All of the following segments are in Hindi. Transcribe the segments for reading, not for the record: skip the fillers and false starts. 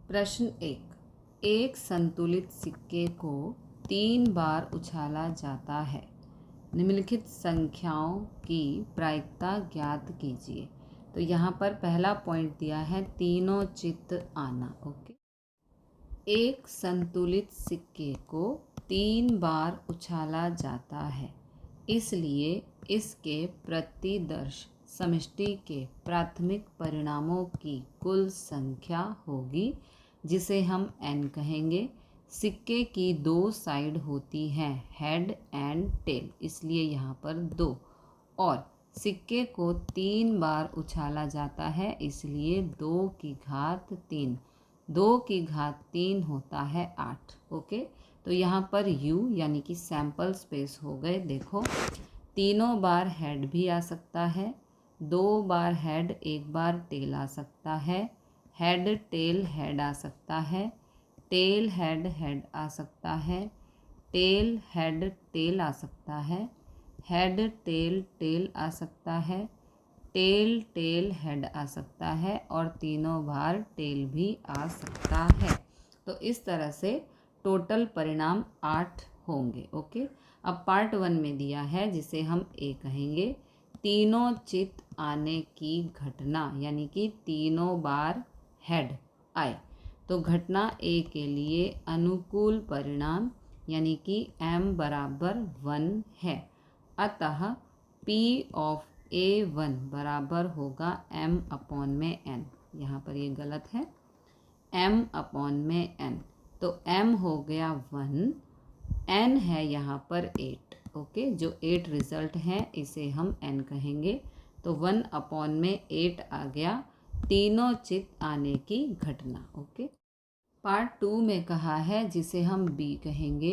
प्रश्न एक संतुलित सिक्के को 3 बार उछाला जाता है। निम्नलिखित संख्याओं की प्रायिकता ज्ञात कीजिए। तो यहाँ पर पहला पॉइंट दिया है तीनों चित्त आना। ओके, एक संतुलित सिक्के को 3 बार उछाला जाता है, इसलिए इसके प्रतिदर्श समष्टि के प्राथमिक परिणामों की कुल संख्या होगी, जिसे हम n कहेंगे। सिक्के की 2 साइड होती हैं, हेड एंड टेल, इसलिए यहाँ पर 2। और सिक्के को 3 बार उछाला जाता है, इसलिए 2 की घात 3। 2 की घात 3 होता है 8। ओके, तो यहाँ पर u यानी कि सैंपल स्पेस हो गए। देखो, तीनों बार हेड भी आ सकता है, 2 बार हेड 1 बार टेल आ सकता है, हेड टेल हेड आ सकता है, टेल हेड हेड आ सकता है, टेल हेड टेल आ सकता है, हेड टेल टेल आ सकता है, टेल टेल हेड आ सकता है, और तीनों बार टेल भी आ सकता है। तो इस तरह से टोटल परिणाम 8 होंगे। ओके, अब पार्ट 1 में दिया है, जिसे हम ए कहेंगे, तीनों चित्त आने की घटना, यानी कि तीनों बार हेड आए। तो घटना ए के लिए अनुकूल परिणाम यानी कि m बराबर 1 है, अतः P ऑफ A1 बराबर होगा m अपॉन में n। यहाँ पर ये गलत है, m अपॉन में n। तो m हो गया 1, n है यहाँ पर 8। ओके, जो 8 रिजल्ट है इसे हम n कहेंगे। तो 1 अपॉन में 8 आ गया तीनों चित्त आने की घटना। ओके, पार्ट 2 में कहा है, जिसे हम b कहेंगे,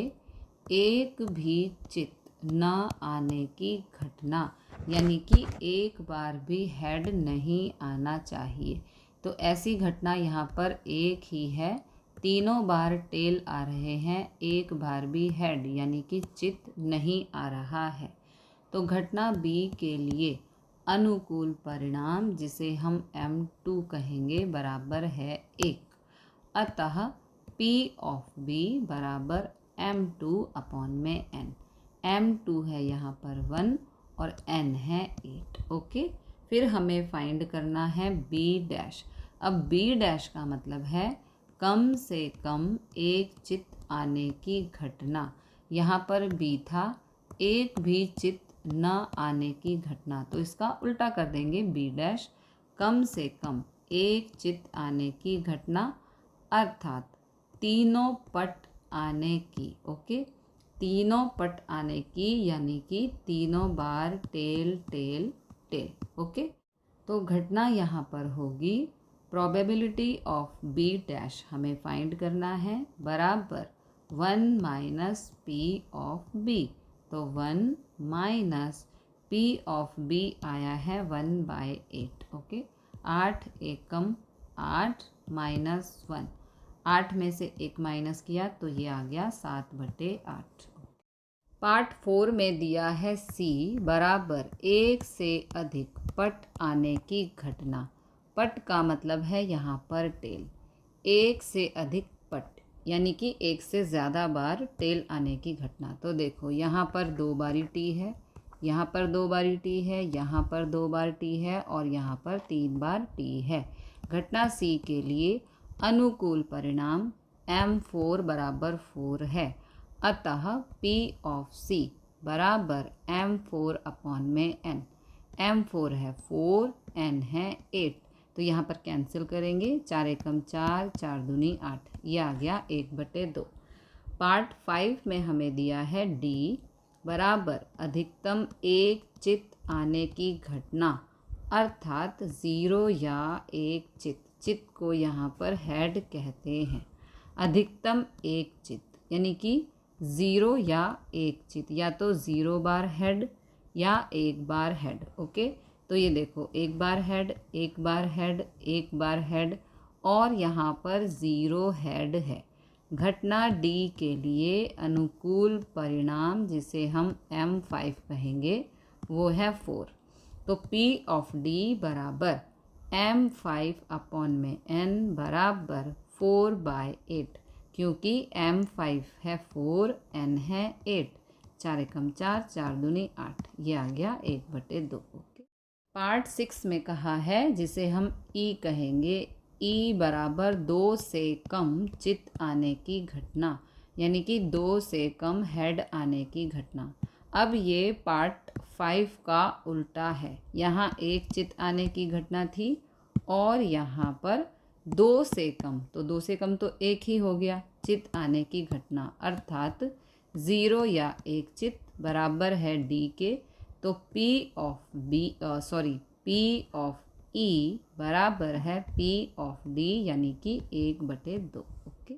एक भी चित्त न आने की घटना, यानी कि एक बार भी हेड नहीं आना चाहिए। तो ऐसी घटना यहाँ पर एक ही है, तीनों बार टेल आ रहे हैं, एक बार भी हेड यानी कि चित्त नहीं आ रहा है। तो घटना बी के लिए अनुकूल परिणाम, जिसे हम m2 कहेंगे, बराबर है 1। अतः P ऑफ B बराबर m2 अपॉन में n। m2 है यहाँ पर 1 और n है 8। ओके, फिर हमें फाइंड करना है B डैश। अब B डैश का मतलब है कम से कम एक चित्त आने की घटना। यहाँ पर B था एक भी चित्त न आने की घटना, तो इसका उल्टा कर देंगे, B डैश कम से कम एक चित्त आने की घटना, अर्थात तीनों पट आने की। ओके, तीनों पट आने की यानी कि तीनों बार टेल टेल टेल। ओके, तो घटना यहाँ पर होगी, प्रोबेबिलिटी ऑफ बी डैश हमें फाइंड करना है, बराबर 1 माइनस पी ऑफ बी। तो 1 माइनस पी ऑफ बी आया है 1/8। ओके, 8 एकम 8 माइनस 1, 8 में से 1 माइनस किया तो ये आ गया 7/8। पार्ट 4 में दिया है C बराबर 1 से अधिक पट आने की घटना। पट का मतलब है यहाँ पर टेल। 1 से अधिक पट यानी कि 1 से ज़्यादा बार टेल आने की घटना। तो देखो, यहाँ पर 2 बारी टी है, यहाँ पर 2 बारी टी है, यहाँ पर 2 बार टी है, और यहाँ पर 3 बार टी है। घटना C के लिए अनुकूल परिणाम m4 बराबर 4 है, अतः P ऑफ C बराबर m4 अपॉन में n। m4 है 4, n है 8, तो यहाँ पर कैंसिल करेंगे, 4 एकम 4, 4 दूनी 8, ये आ गया 1/2। पार्ट 5 में हमें दिया है D बराबर अधिकतम एक चित्त आने की घटना, अर्थात 0 या 1 चित्त। चित्त को यहाँ पर हेड कहते हैं। अधिकतम एक चित्त यानी कि 0 या 1 चित्त, या तो 0 बार हेड या 1 बार हेड। ओके, तो ये देखो, 1 बार हेड, 1 बार हेड, 1 बार हेड, और यहाँ पर 0 हेड है। घटना D के लिए अनुकूल परिणाम, जिसे हम m5 कहेंगे, वो है 4। तो P ऑफ D बराबर m5 अपॉन में n बराबर 4/8, क्योंकि m 5 है 4, n है 8, 4 एकम 4, 4 दूनी 8, ये आ गया 1/2। ओके। पार्ट 6 में कहा है, जिसे हम ई कहेंगे, ई बराबर 2 से कम चित आने की घटना, यानी कि 2 से कम हेड आने की घटना। अब ये पार्ट 5 का उल्टा है। यहाँ एक चित आने की घटना थी और यहाँ पर 2 से कम, तो 2 से कम तो एक ही हो गया चित आने की घटना, अर्थात 0 या 1 चित बराबर है डी के। तो P ऑफ E बराबर है P ऑफ D, यानी कि 1/2। ओके।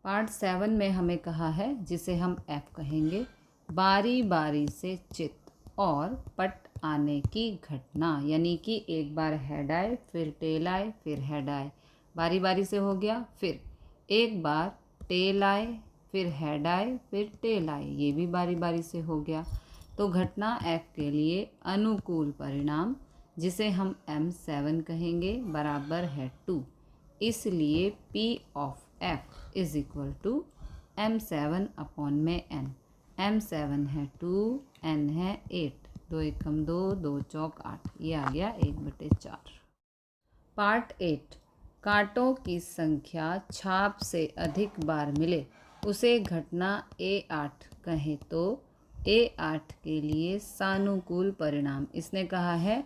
पार्ट 7 में हमें कहा है, जिसे हम F कहेंगे, बारी बारी से चित और पट आने की घटना, यानी कि एक बार हेड आए, फिर टेल आए, फिर हेड आए, बारी बारी से हो गया। फिर एक बार टेल आए, फिर हेड आए, फिर टेल आए, ये भी बारी बारी से हो गया। तो घटना F के लिए अनुकूल परिणाम, जिसे हम M7 कहेंगे, बराबर है 2। इसलिए P of F is equal to M7 upon में N। M7 है 2, N है 8, 2 एकम 2, 2 चौक 8, ये आ गया 1/4। पार्ट 8, कांटों की संख्या छाप से अधिक बार मिले उसे घटना A8 कहें तो A8 के लिए सानुकूल परिणाम, इसने कहा है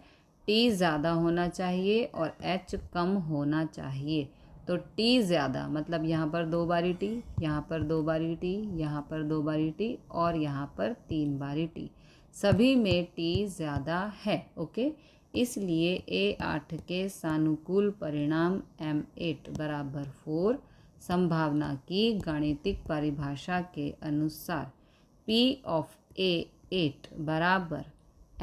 T ज़्यादा होना चाहिए और H कम होना चाहिए। तो T ज़्यादा मतलब यहाँ पर 2 बारी T, यहाँ पर 2 बारी T, यहाँ पर 2 बारी T और यहाँ पर 3 बारी T, सभी में T ज़्यादा है। ओके। इसलिए A8 के सानुकूल परिणाम M8 बराबर 4 संभावना की गणितिक परिभाषा के अनुसार P ऑफ A8 बराबर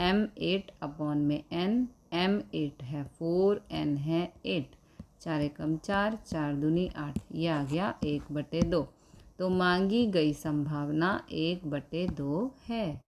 M8 अपॉन में N। M8 है 4, N है 8, 4 एकम 4, 4 दूनी 8, ये आ गया 1/2। तो मांगी गई संभावना 1/2 है।